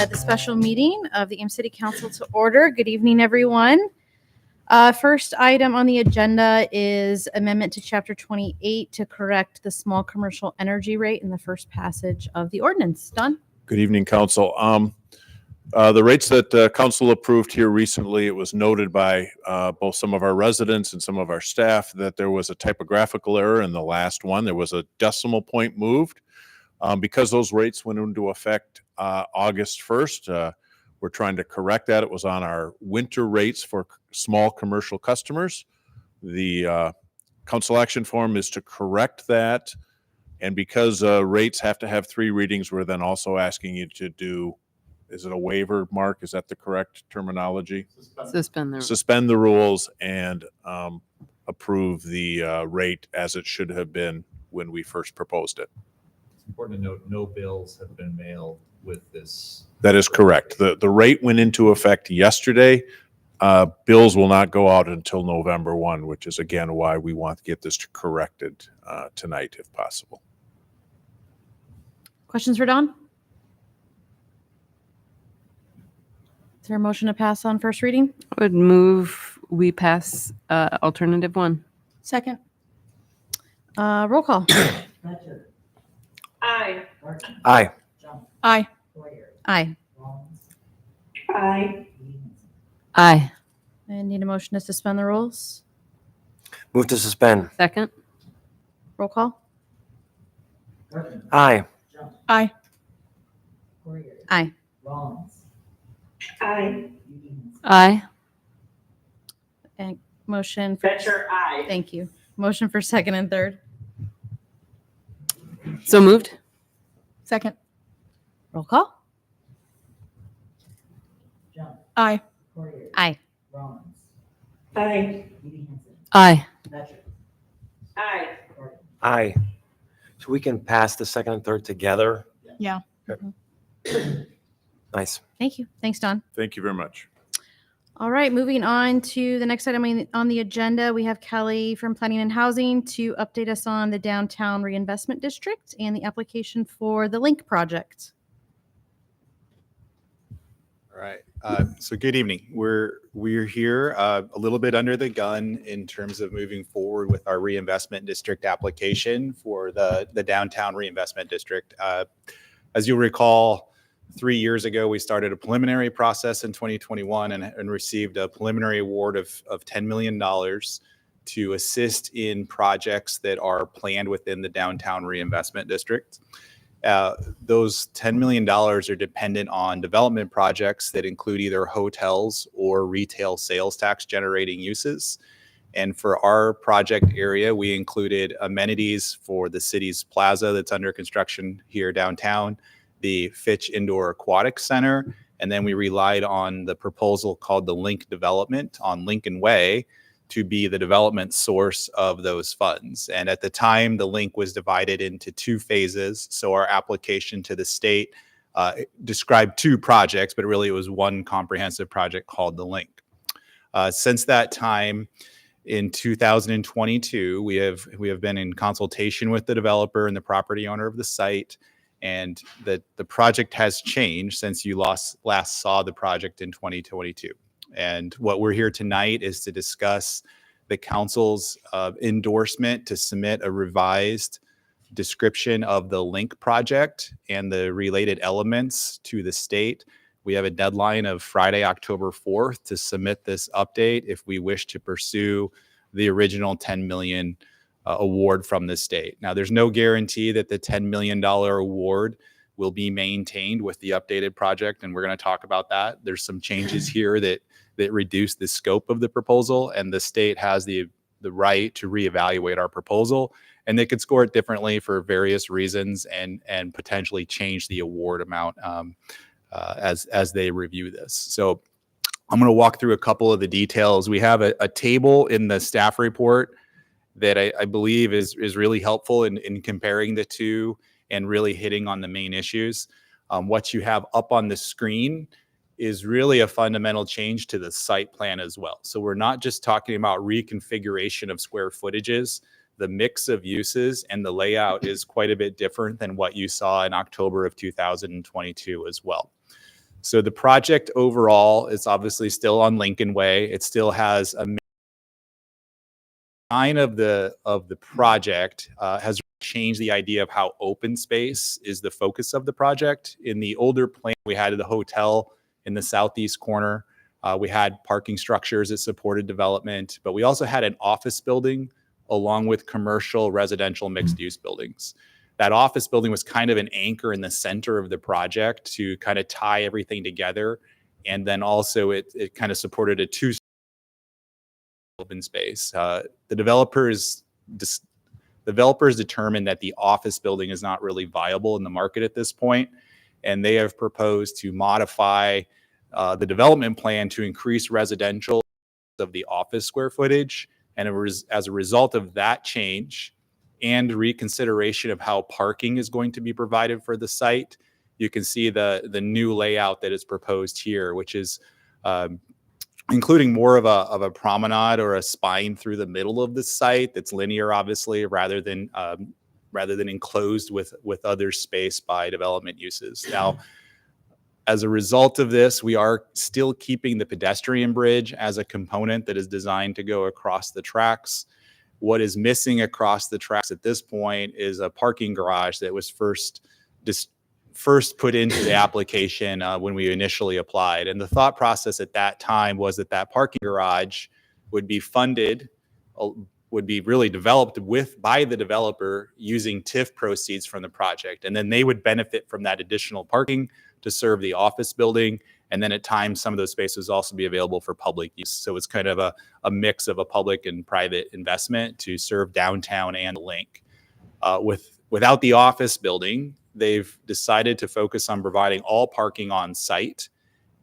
the special meeting of the Ames City Council to order. Good evening, everyone. First item on the agenda is amendment to Chapter 28 to correct the small commercial energy rate in the first passage of the ordinance. Don? Good evening, Council. The rates that Council approved here recently, it was noted by both some of our residents and some of our staff that there was a typographical error in the last one. There was a decimal point moved. Because those rates went into effect August 1st, we're trying to correct that. It was on our winter rates for small commercial customers. The council action form is to correct that. And because rates have to have 3 readings, we're then also asking you to do, is it a waiver, Mark? Is that the correct terminology? Suspend the rules and approve the rate as it should have been when we first proposed it. It's important to note no bills have been mailed with this. That is correct. The rate went into effect yesterday. Bills will not go out until November 1, which is again why we want to get this corrected tonight if possible. Questions for Don? Is there a motion to pass on first reading? I would move we pass alternative 1. Second. Roll call. Aye. Aye. Aye. Aye. Aye. Aye. I need a motion to suspend the rules. Move to suspend. Second. Roll call. Aye. Aye. Aye. Aye. Aye. And motion for. Fetcher, aye. Thank you. Motion for second and third. So moved. Second. Roll call. Aye. Aye. Aye. Aye. Aye. Aye. So we can pass the second and third together. Yeah. Nice. Thank you. Thanks, Don. Thank you very much. All right, moving on to the next item on the agenda, we have Kelly from Planning and Housing to update us on the Downtown Reinvestment District and the application for the Link project. All right. So good evening. We're here a little bit under the gun in terms of moving forward with our reinvestment district application for the Downtown Reinvestment District. As you'll recall, 3 years ago, we started a preliminary process in 2021 and received a preliminary award of $10 million to assist in projects that are planned within the Downtown Reinvestment District. Those $10 million are dependent on development projects that include either hotels or retail sales tax generating uses. And for our project area, we included amenities for the city's plaza that's under construction here downtown, the Fitch Indoor Aquatic Center, and then we relied on the proposal called the Link Development on Lincoln Way to be the development source of those funds. And at the time, the Link was divided into 2 phases. So our application to the state described 2 projects, but really it was one comprehensive project called the Link. Since that time, in 2022, we have been in consultation with the developer and the property owner of the site. And the project has changed since you last saw the project in 2022. And what we're here tonight is to discuss the council's endorsement to submit a revised description of the Link project and the related elements to the state. We have a deadline of Friday, October 4th to submit this update if we wish to pursue the original $10 million award from the state. Now, there's no guarantee that the $10 million award will be maintained with the updated project, and we're going to talk about that. There's some changes here that reduce the scope of the proposal, and the state has the right to reevaluate our proposal, and they could score it differently for various reasons and potentially change the award amount as they review this. So I'm going to walk through a couple of the details. We have a table in the staff report that I believe is really helpful in comparing the two and really hitting on the main issues. What you have up on the screen is really a fundamental change to the site plan as well. So we're not just talking about reconfiguration of square footages. The mix of uses and the layout is quite a bit different than what you saw in October of 2022 as well. So the project overall is obviously still on Lincoln Way. It still has a design of the project has changed the idea of how open space is the focus of the project. In the older plan, we had the hotel in the southeast corner. We had parking structures that supported development, but we also had an office building along with commercial, residential, mixed-use buildings. That office building was kind of an anchor in the center of the project to kind of tie everything together. And then also it kind of supported a two open space. The developers determined that the office building is not really viable in the market at this point, and they have proposed to modify the development plan to increase residential of the office square footage. And as a result of that change and reconsideration of how parking is going to be provided for the site, you can see the new layout that is proposed here, which is including more of a promenade or a spine through the middle of the site that's linear, obviously, rather than enclosed with other space by development uses. Now, as a result of this, we are still keeping the pedestrian bridge as a component that is designed to go across the tracks. What is missing across the tracks at this point is a parking garage that was first put into the application when we initially applied. And the thought process at that time was that parking garage would be funded, would be really developed by the developer using TIF proceeds from the project. And then they would benefit from that additional parking to serve the office building. And then at times, some of those spaces also be available for public use. So it's kind of a mix of a public and private investment to serve downtown and Link. Without the office building, they've decided to focus on providing all parking on site.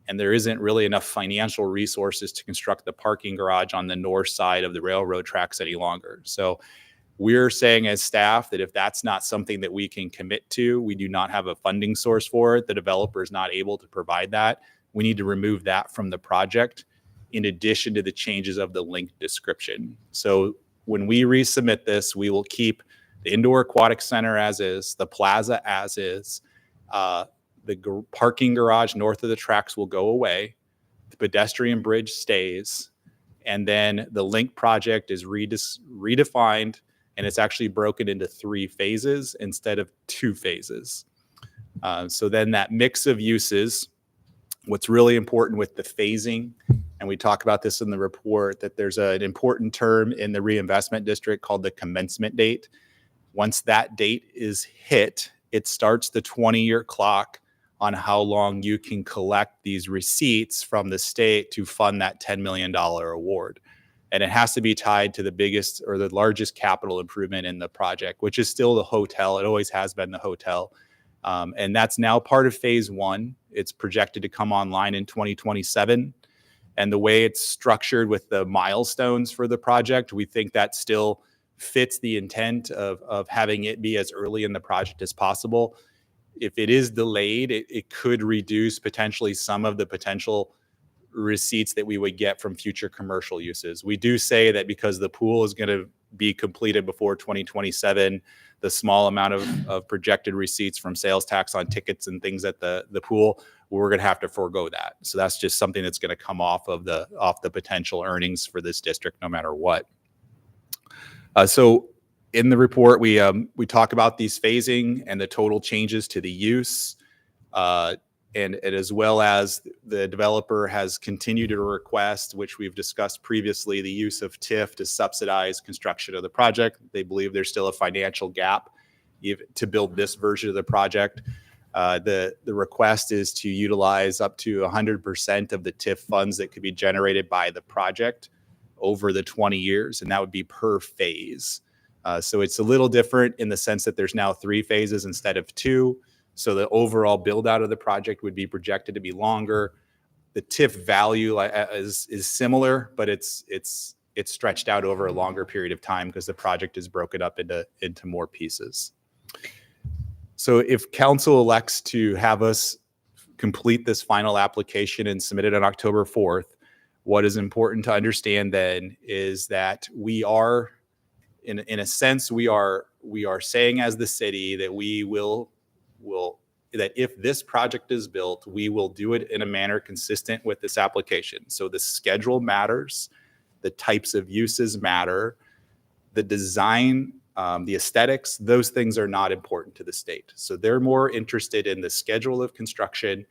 And there isn't really enough financial resources to construct the parking garage on the north side of the railroad tracks any longer. So we're saying as staff that if that's not something that we can commit to, we do not have a funding source for it, the developer is not able to provide that, we need to remove that from the project in addition to the changes of the Link description. So when we resubmit this, we will keep the indoor aquatic center as is, the plaza as is, the parking garage north of the tracks will go away, the pedestrian bridge stays, and then the Link project is redefined, and it's actually broken into 3 phases instead of 2 phases. So then that mix of uses, what's really important with the phasing, and we talk about this in the report, that there's an important term in the reinvestment district called the commencement date. Once that date is hit, it starts the 20-year clock on how long you can collect these receipts from the state to fund that $10 million award. And it has to be tied to the biggest or the largest capital improvement in the project, which is still the hotel. It always has been the hotel. And that's now part of phase 1. It's projected to come online in 2027. And the way it's structured with the milestones for the project, we think that still fits the intent of having it be as early in the project as possible. If it is delayed, it could reduce potentially some of the potential receipts that we would get from future commercial uses. We do say that because the pool is going to be completed before 2027, the small amount of projected receipts from sales tax on tickets and things at the pool, we're going to have to forego that. So that's just something that's going to come off the potential earnings for this district no matter what. So in the report, we talk about these phasing and the total changes to the use, and as well as the developer has continued to request, which we've discussed previously, the use of TIF to subsidize construction of the project. They believe there's still a financial gap to build this version of the project. The request is to utilize up to 100% of the TIF funds that could be generated by the project over the 20 years, and that would be per phase. So it's a little different in the sense that there's now 3 phases instead of 2. So the overall build out of the project would be projected to be longer. The TIF value is similar, but it's stretched out over a longer period of time because the project is broken up into more pieces. So if council elects to have us complete this final application and submit it on October 4th, what is important to understand then is that we are, in a sense, we are saying as the city that we will that if this project is built, we will do it in a manner consistent with this application. So the schedule matters, the types of uses matter, the design, the aesthetics, those things are not important to the state. So they're more interested in the schedule of construction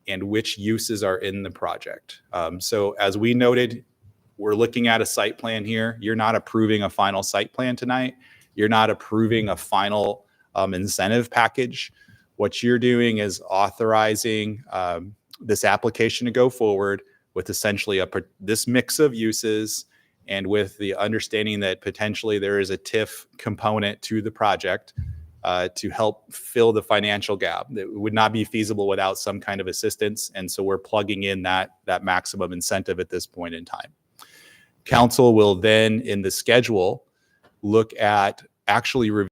and which uses are in the project. So as we noted, we're looking at a site plan here. You're not approving a final site plan tonight. You're not approving a final incentive package. What you're doing is authorizing this application to go forward with essentially this mix of uses, and with the understanding that potentially there is a TIF component to the project to help fill the financial gap. That would not be feasible without some kind of assistance. And so we're plugging in that maximum incentive at this point in time. Council will then, in the schedule, look at actually reviewing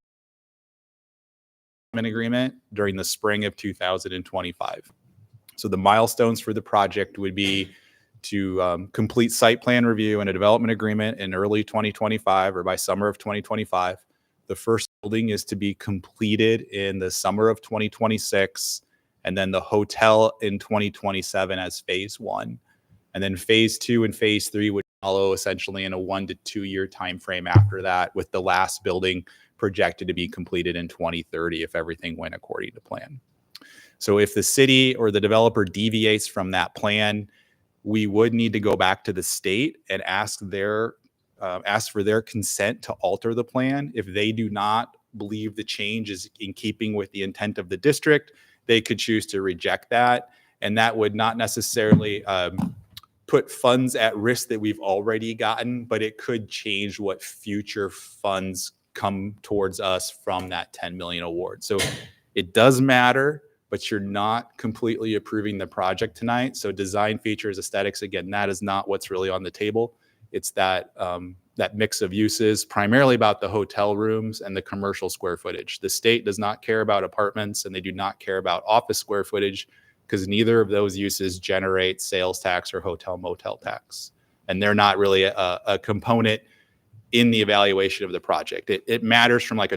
an agreement during the spring of 2025. So the milestones for the project would be to complete site plan review and a development agreement in early 2025 or by summer of 2025. The first building is to be completed in the summer of 2026, and then the hotel in 2027 as phase one. And then phase two and phase three would follow essentially in a 1 to 2 year time frame after that, with the last building projected to be completed in 2030 if everything went according to plan. So if the city or the developer deviates from that plan, we would need to go back to the state and ask for their consent to alter the plan. If they do not believe the change is in keeping with the intent of the district, they could choose to reject that. And that would not necessarily put funds at risk that we've already gotten, but it could change what future funds come towards us from that 10 million award. So it does matter, but you're not completely approving the project tonight. So design features, aesthetics, again, that is not what's really on the table. It's that mix of uses, primarily about the hotel rooms and the commercial square footage. The state does not care about apartments, and they do not care about office square footage, because neither of those uses generate sales tax or hotel motel tax. And they're not really a component in the evaluation of the project. It matters from like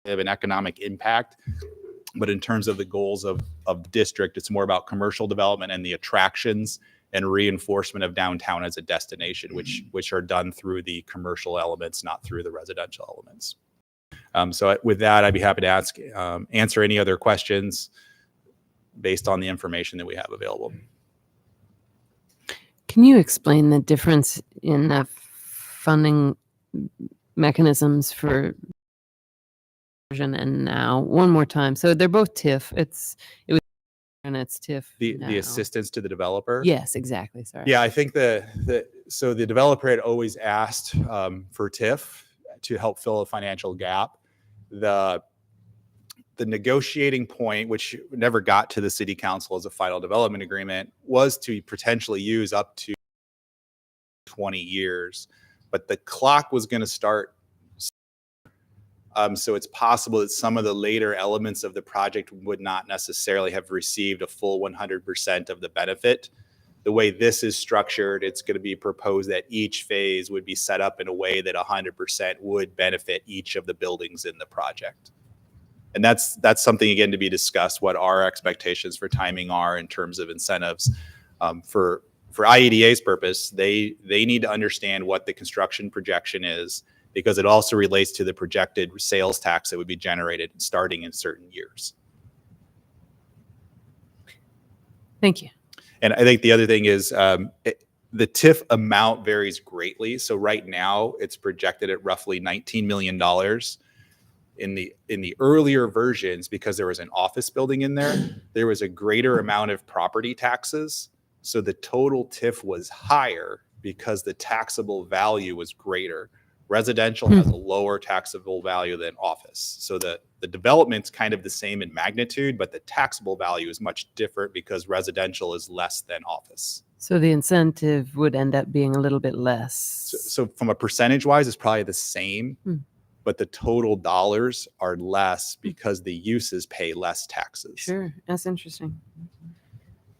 an economic impact, but in terms of the goals of the district, it's more about commercial development and the attractions and reinforcement of downtown as a destination, which are done through the commercial elements, not through the residential elements. So with that, I'd be happy to answer any other questions based on the information that we have available. Can you explain the difference in the funding mechanisms for and now one more time? So they're both TIF. It's TIF. The assistance to the developer. Yes, exactly. Sorry. Yeah, I think so the developer had always asked for TIF to help fill a financial gap. The negotiating point, which never got to the city council as a final development agreement, was to potentially use up to 20 years, but the clock was going to start. So it's possible that some of the later elements of the project would not necessarily have received a full 100% of the benefit. The way this is structured, it's going to be proposed that each phase would be set up in a way that 100% would benefit each of the buildings in the project. And that's something, again, to be discussed, what our expectations for timing are in terms of incentives. For IEDA's purpose, they need to understand what the construction projection is, because it also relates to the projected sales tax that would be generated starting in certain years. Thank you. And I think the other thing is the TIF amount varies greatly. So right now it's projected at roughly $19 million. In the earlier versions, because there was an office building in there was a greater amount of property taxes. So the total TIF was higher because the taxable value was greater. Residential has a lower taxable value than office. So the development's kind of the same in magnitude, but the taxable value is much different because residential is less than office. So the incentive would end up being a little bit less. So from a percentage wise, it's probably the same, but the total dollars are less because the uses pay less taxes. Sure. That's interesting.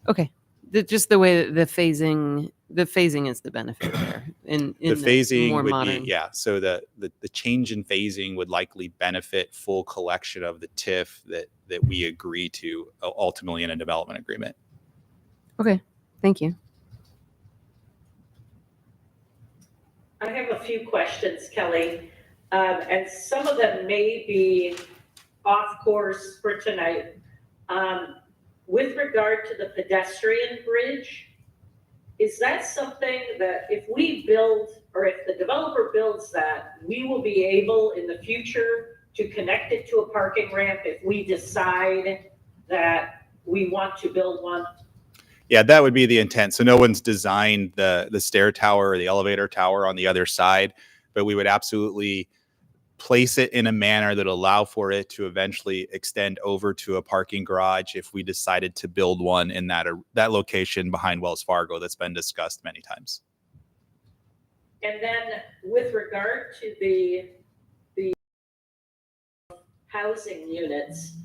Okay. just the way that the phasing is the benefit there. In The phasing more would modern. be, yeah. So the change in phasing would likely benefit full collection of the TIF that we agree to ultimately in a development agreement. Okay, thank you. I have a few questions, Kelly, and some of them may be off course for tonight. With regard to the pedestrian bridge, is that something that if we build, or if the developer builds that, we will be able in the future to connect it to a parking ramp if we decide that we want to build one? Yeah, that would be the intent. So no one's designed the stair tower or the elevator tower on the other side, but we would absolutely place it in a manner that allow for it to eventually extend over to a parking garage if we decided to build one in that location behind Wells Fargo that's been discussed many times. And then with regard to the housing units,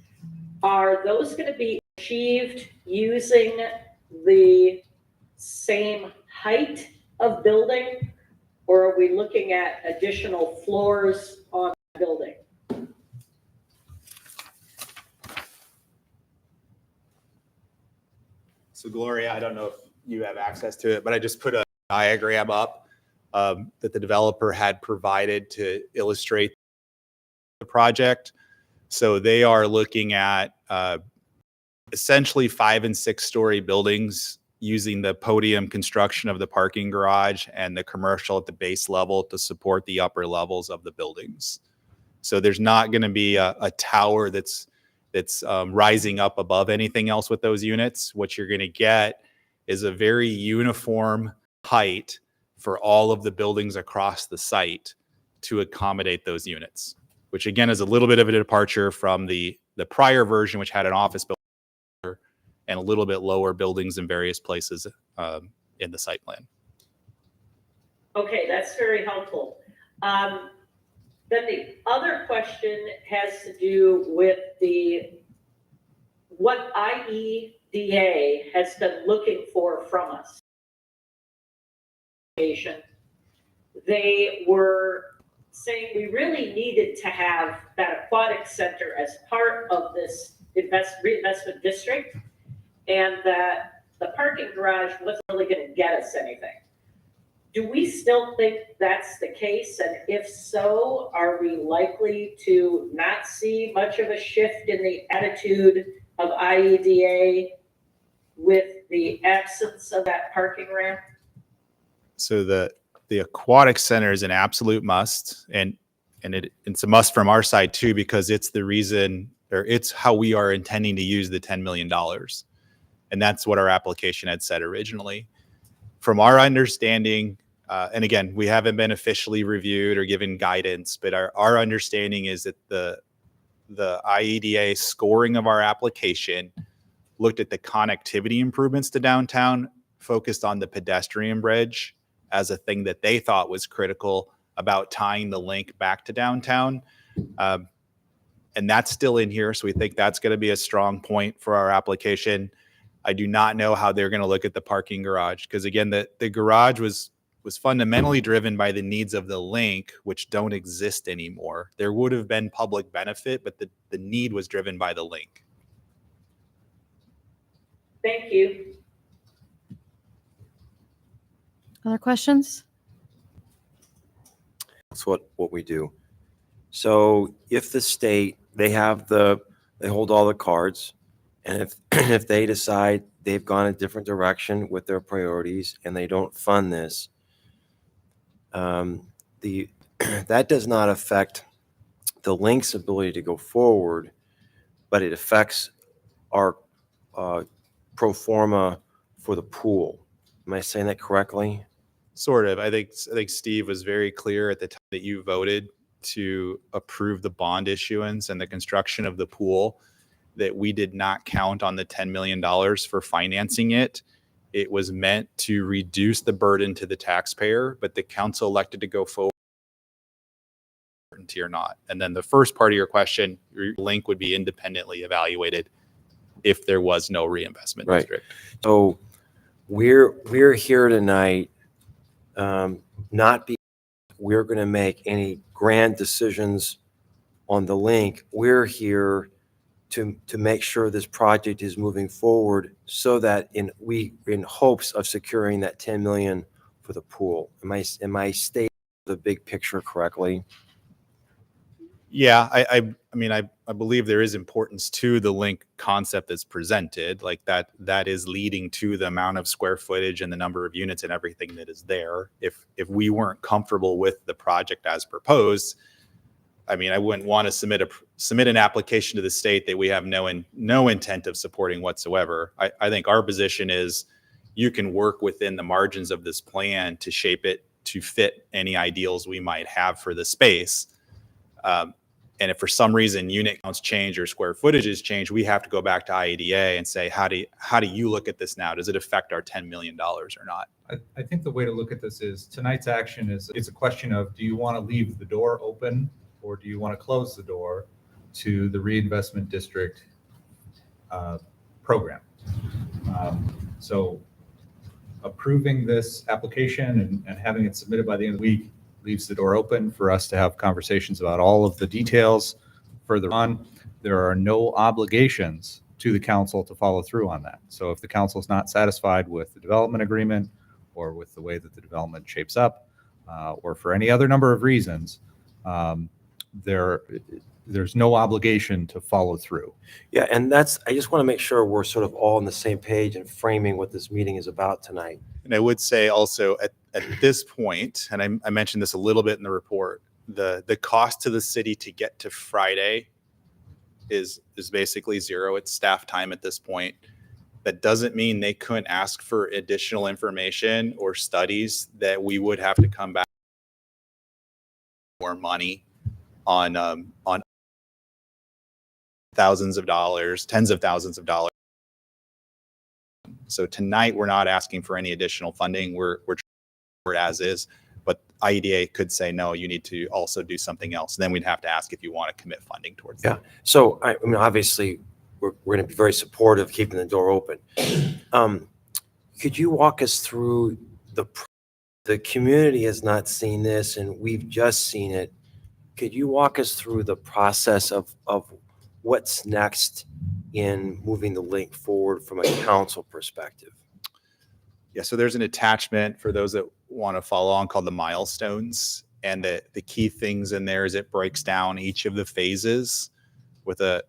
are those going to be achieved using the same height of building, or are we looking at additional floors on the building? So Gloria, I don't know if you have access to it, but I just put a diagram up that the developer had provided to illustrate the project. So they are looking at essentially 5 and 6 story buildings using the podium construction of the parking garage and the commercial at the base level to support the upper levels of the buildings. So there's not going to be a tower that's rising up above anything else with those units. What you're going to get is a very uniform height for all of the buildings across the site to accommodate those units, which again is a little bit of a departure from the prior version, which had an office building and a little bit lower buildings in various places in the site plan. Okay, that's very helpful. Then the other question has to do with what IEDA has been looking for from us. They were saying we really needed to have that aquatic center as part of this reinvestment district, and that the parking garage wasn't really going to get us anything. Do we still think that's the case? And if so, are we likely to not see much of a shift in the attitude of IEDA with the absence of that parking ramp? So the aquatic center is an absolute must, and it's a must from our side too, because it's the reason, or it's how we are intending to use the $10 million. And that's what our application had said originally. From our understanding, and again, we haven't been officially reviewed or given guidance, but our understanding is that the IEDA scoring of our application looked at the connectivity improvements to downtown, focused on the pedestrian bridge as a thing that they thought was critical about tying the link back to downtown. And that's still in here. So we think that's going to be a strong point for our application. I do not know how they're going to look at the parking garage, because again, the garage was fundamentally driven by the needs of the link, which don't exist anymore. There would have been public benefit, but the need was driven by the link. Thank you. Other questions? That's what we do. So if the state, they hold all the cards, and if they decide they've gone a different direction with their priorities and they don't fund this, that does not affect the link's ability to go forward, but it affects our pro forma for the pool. Am I saying that correctly? Sort of. I think Steve was very clear at the time that you voted to approve the bond issuance and the construction of the pool that we did not count on the $10 million for financing it. It was meant to reduce the burden to the taxpayer, but the council elected to go forward or not. And then the first part of your question, your link would be independently evaluated if there was no reinvestment district. So we're here tonight, not because we're going to make any grand decisions on the link. We're here to make sure this project is moving forward so that in hopes of securing that 10 million for the pool. Am I stating the big picture correctly? Yeah, I mean, I believe there is importance to the link concept that's presented, like that is leading to the amount of square footage and the number of units and everything that is there. If we weren't comfortable with the project as proposed, I mean, I wouldn't want to submit an application to the state that we have no intent of supporting whatsoever. I think our position is you can work within the margins of this plan to shape it to fit any ideals we might have for the space. And if for some reason unit counts change or square footages change, we have to go back to IEDA and say, how do you look at this now? Does it affect our $10 million or not? I think the way to look at this is tonight's action is it's a question of, do you want to leave the door open or do you want to close the door to the reinvestment district program? So approving this application and having it submitted by the end of the week leaves the door open for us to have conversations about all of the details further on. There are no obligations to the council to follow through on that. So if the council is not satisfied with the development agreement or with the way that the development shapes up, or for any other number of reasons, there's no obligation to follow through. Yeah, and I just want to make sure we're sort of all on the same page and framing what this meeting is about tonight. And I would say also at this point, and I mentioned this a little bit in the report, the cost to the city to get to Friday is basically zero. It's staff time at this point. That doesn't mean they couldn't ask for additional information or studies that we would have to come back more money on thousands of dollars, tens of thousands of dollars. So tonight we're not asking for any additional funding. We're as is, but IEDA could say, no, you need to also do something else. Then we'd have to ask if you want to commit funding towards that. So I mean, obviously we're going to be very supportive of keeping the door open. Could you walk us through the community has not seen this and we've just seen it. Could you walk us through the process of what's next in moving the link forward from a council perspective? Yeah, so there's an attachment for those that want to follow on called the milestones. And the key things in there is it breaks down each of the phases with a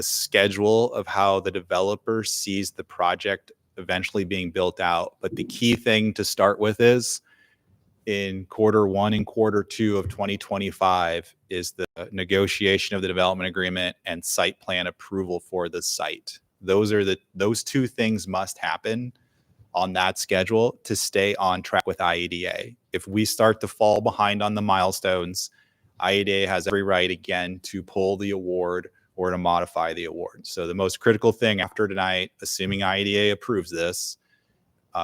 schedule of how the developer sees the project eventually being built out. But the key thing to start with is in Q1 and Q2 of 2025 is the negotiation of the development agreement and site plan approval for the site. Those two things must happen on that schedule to stay on track with IEDA. If we start to fall behind on the milestones, IEDA has every right again to pull the award or to modify the award. So the most critical thing after tonight, assuming IEDA approves this,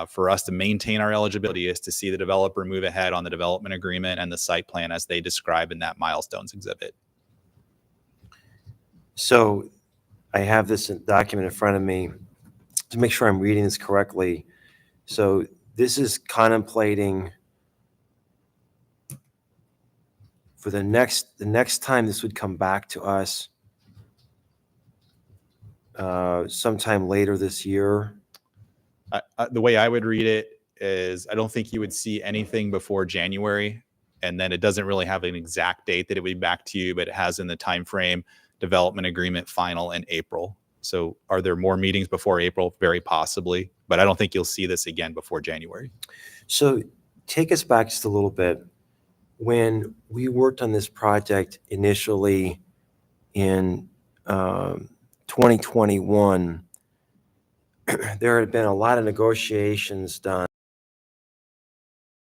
for us to maintain our eligibility is to see the developer move ahead on the development agreement and the site plan as they describe in that milestones exhibit. So I have this document in front of me to make sure I'm reading this correctly. So this is contemplating for the next time this would come back to us sometime later this year. The way I would read it is I don't think you would see anything before January, and then it doesn't really have an exact date that it would be back to you, but it has in the time frame development agreement final in April. So are there more meetings before April? Very possibly, but I don't think you'll see this again before January. So take us back just a little bit. When we worked on this project initially in 2021, there had been a lot of negotiations done.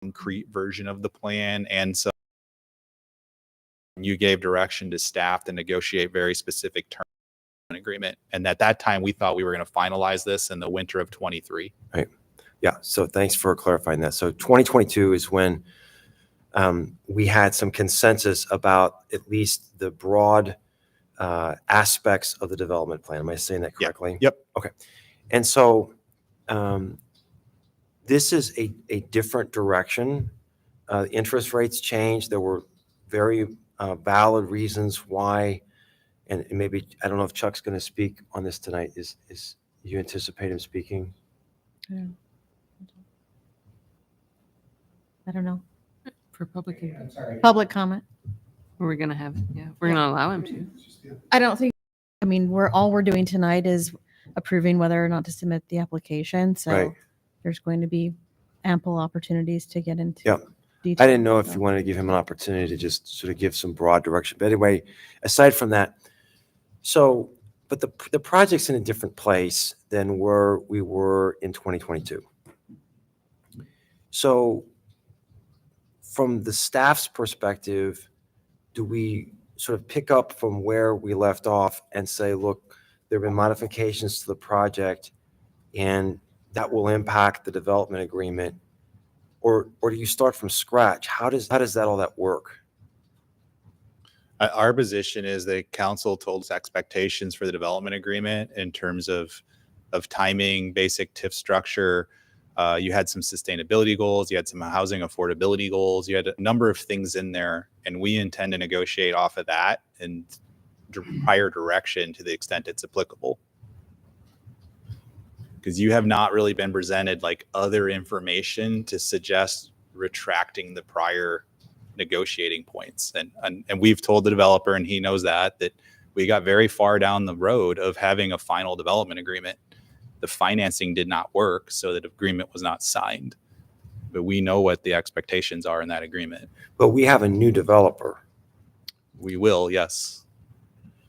Concrete version of the plan, and so you gave direction to staff to negotiate very specific terms in agreement. And at that time, we thought we were going to finalize this in the winter of 23. Right. Yeah. So thanks for clarifying that. So 2022 is when we had some consensus about at least the broad aspects of the development plan. Am I saying that correctly? Yep. Okay. And so this is a different direction. Interest rates changed. There were very valid reasons why, and maybe, I don't know if Chuck's going to speak on this tonight. Is you anticipate him speaking? I don't know. For public input. Public comment. We're going to have, yeah, we're going to allow him to. I don't think, I mean, we're doing tonight is approving whether or not to submit the application. So Right. there's going to be ample opportunities to get into Yep. detail. I didn't know if so. you wanted to give him an opportunity to just sort of give some broad direction. But anyway, aside from that, so, but the project's in a different place than where we were in 2022. So from the staff's perspective, do we sort of pick up from where we left off and say, look, there have been modifications to the project and that will impact the development agreement? Or do you start from scratch? How does that all that work? Our position is that council told us expectations for the development agreement in terms of timing, basic TIF structure. You had some sustainability goals, you had some housing affordability goals, you had a number of things in there, and we intend to negotiate off of that and prior direction to the extent it's applicable. Because you have not really been presented like other information to suggest retracting the prior negotiating points. And we've told the developer, and he knows that we got very far down the road of having a final development agreement. The financing did not work, so the agreement was not signed. But we know what the expectations are in that agreement. But we have a new developer. We will, yes.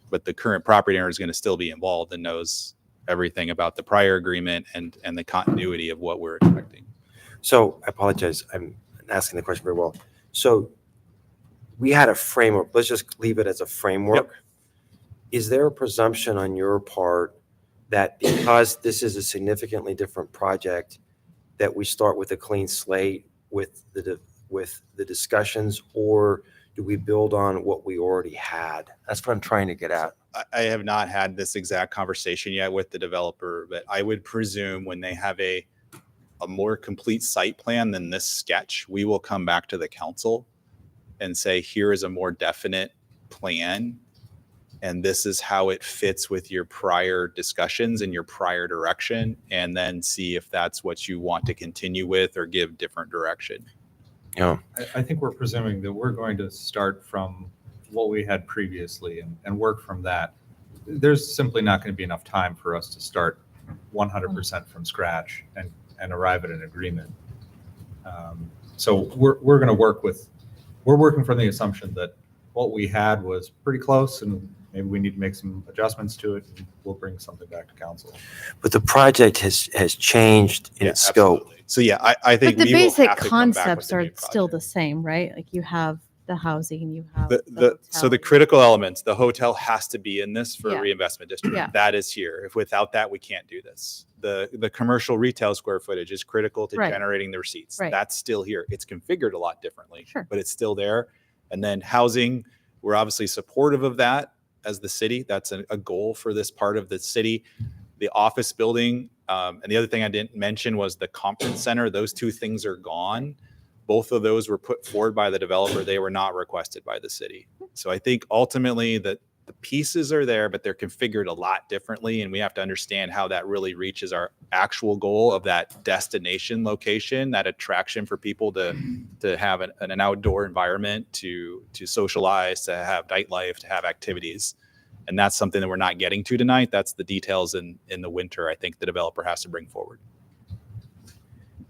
But the current property owner is going to still be involved and knows everything about the prior agreement and the continuity of what we're expecting. So I apologize, I'm asking the question very well. So we had a framework. Let's just leave it as a framework. Yep. Is there a presumption on your part that because this is a significantly different project, that we start with a clean slate with the discussions, or do we build on what we already had? That's what I'm trying to get at. I have not had this exact conversation yet with the developer, but I would presume when they have a more complete site plan than this sketch, we will come back to the council and say, here is a more definite plan. And this is how it fits with your prior discussions and your prior direction, and then see if that's what you want to continue with or give different direction. Yeah. I think we're presuming that we're going to start from what we had previously and work from that. There's simply not going to be enough time for us to start 100% from scratch and arrive at an agreement. So we're going to we're working from the assumption that what we had was pretty close, and maybe we need to make some adjustments to it, and we'll bring something back to council. But the project has changed in its scope. Absolutely. So yeah, I think But the we will basic have to come back with concepts a are new still project. the same, right? Like you have the housing, you have So the critical elements, the hotel has to be in this for Yeah. a reinvestment district. Yeah. That is here. If without that, we can't do this. The commercial retail square footage is critical to Right. generating the receipts. Right. That's still here. It's configured a lot differently, Sure. but it's still there. And then housing, we're obviously supportive of that as the city. That's a goal for this part of the city. The office building, and the other thing I didn't mention was the conference center. Those two things are gone. Both of those were put forward by the developer. They were not requested by the city. So I think ultimately that the pieces are there, but they're configured a lot differently. And we have to understand how that really reaches our actual goal of that destination location, that attraction for people to have an outdoor environment, to socialize, to have nightlife, to have activities. And that's something that we're not getting to tonight. That's the details in the winter, I think the developer has to bring forward.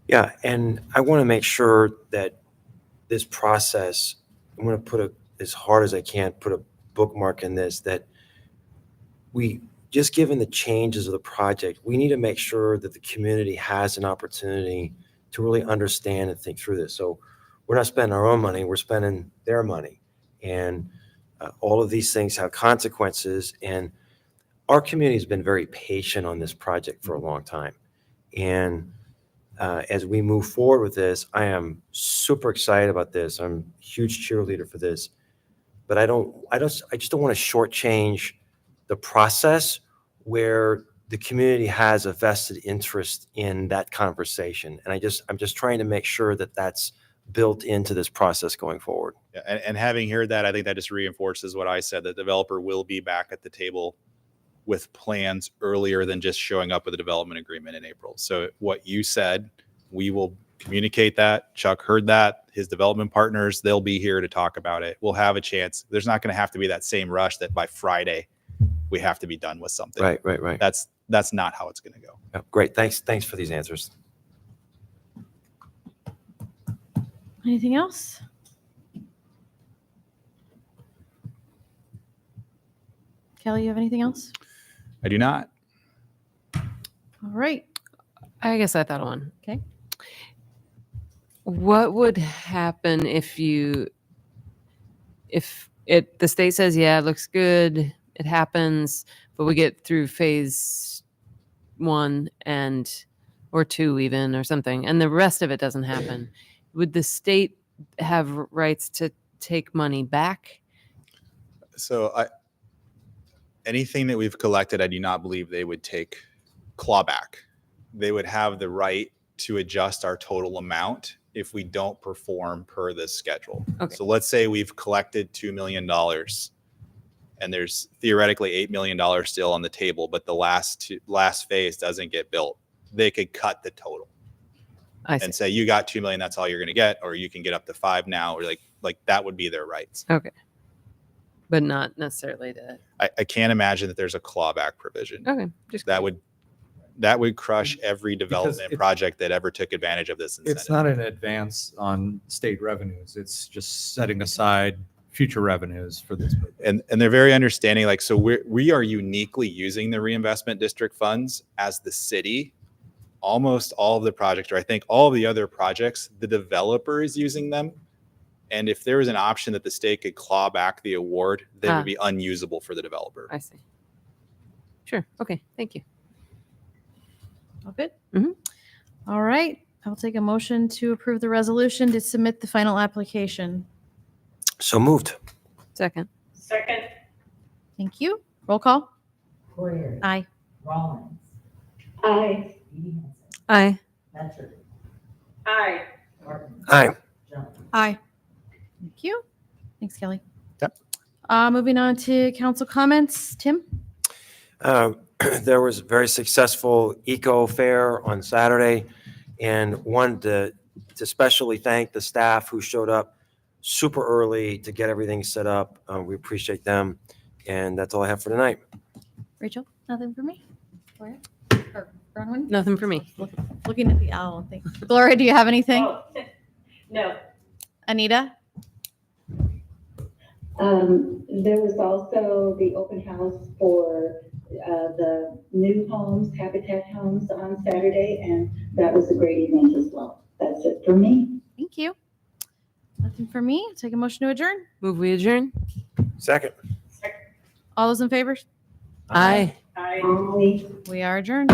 Yeah, and I want to make sure that this process, I'm going to put as hard as I can, put a bookmark in this, that we, just given the changes of the project, we need to make sure that the community has an opportunity to really understand and think through this. So we're not spending our own money, we're spending their money. And all of these things have consequences. And our community has been very patient on this project for a long time. And as we move forward with this, I am super excited about this. I'm a huge cheerleader for this, but I just don't want to shortchange the process where the community has a vested interest in that conversation. And I'm just trying to make sure that that's built into this process going forward. Yeah, and having heard that, I think that just reinforces what I said. The developer will be back at the table with plans earlier than just showing up with a development agreement in April. So what you said, we will communicate that. Chuck heard that. His development partners, they'll be here to talk about it. We'll have a chance. There's not going to have to be that same rush that by Friday we have to be done with something. Right. That's not how it's going to go. Yeah, great. Thanks for these answers. Anything else? Kelly, you have anything else? I do not. All right. I guess I thought of one. Okay. What would happen if the state says, yeah, it looks good, it happens, but we get through phase 1 or 2 even or something, and the rest of it doesn't happen? Would the state have rights to take money back? So anything that we've collected, I do not believe they would take clawback. They would have the right to adjust our total amount if we don't perform per this schedule. Okay. So let's say we've collected $2 million and there's theoretically $8 million still on the table, but the last phase doesn't get built. They could cut the total I see. and say, you got $2 million, that's all you're going to get, or you can get up to 5 now, or like that would be their rights. Okay. But not necessarily to. I can't imagine that there's a clawback provision. Okay. Just That would crush every development it- project that ever took advantage of this incentive. It's not an advance on state revenues. It's just setting aside future revenues for this purpose. And they're very understanding. Like, so we are uniquely using the reinvestment district funds as the city. Almost all of the projects, or I think all of the other projects, the developer is using them. And if there was an option that the state could claw back the award, they would be unusable for the developer. I see. Sure. Okay. Thank you. All good? Mhm. All right. I'll take a motion to approve the resolution to submit the final application. So moved. Second. Second, Thank you. Roll call. Poirier. Aye. Rollins. aye. Edie Hanson. Aye. Metcher. Aye. Thornton. Aye. Jones. Aye. Thank you. Thanks, Kelly. Yep. Moving on to council comments. Tim? There was a very successful eco fair on Saturday, and wanted to especially thank the staff who showed up super early to get everything set up. We appreciate them, and that's all I have for tonight. Rachel? Nothing for me? Gloria? Or Bronwyn? Nothing for me. Looking at the owl. Thanks. Gloria, do you have anything? Oh, no. Anita? There was also the open house for the new homes, Habitat Homes on Saturday, and that was a great event as well. That's it for me. Thank you. Nothing for me. Take a motion to adjourn. Move we adjourn? Second. All those in favor? Aye. Aye. Bye. We are adjourned.